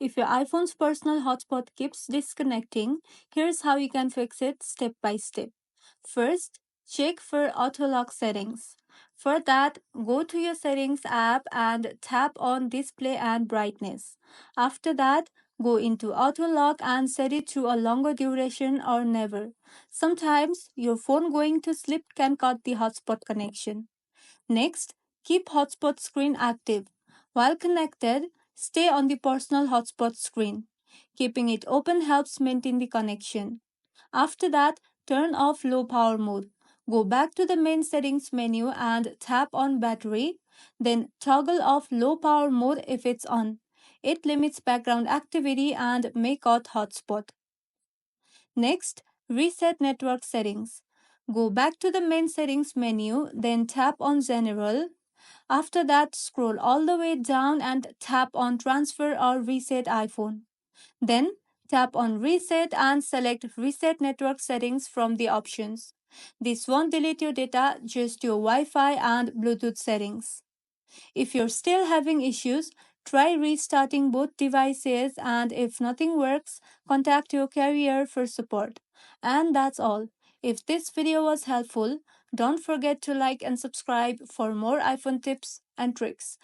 If your iPhone's personal hotspot keeps disconnecting, here's how you can fix it step by step. First, check for auto lock settings. For that, go to your settings app and tap on display and brightness. After that, go into auto lock and set it to a longer duration or never. Sometimes your phone going to sleep can cut the hotspot connection. Next, keep hotspot screen active. While connected, stay on the personal hotspot screen. Keeping it open helps maintain the connection. After that, turn off low power mode. Go back to the main settings menu and tap on battery. Then toggle off low power mode if it's on. It limits background activity and may cut hotspot. Next, reset network settings. Go back to the main settings menu, then tap on General. After that, scroll all the way down and tap on Transfer or Reset iPhone. Then, tap on Reset and select Reset Network Settings from the options. This won't delete your data, just your Wi Fi and Bluetooth settings. If you're still having issues, try restarting both devices, and if nothing works, contact your carrier for support. And that's all. If this video was helpful, don't forget to like and subscribe for more iPhone tips and tricks.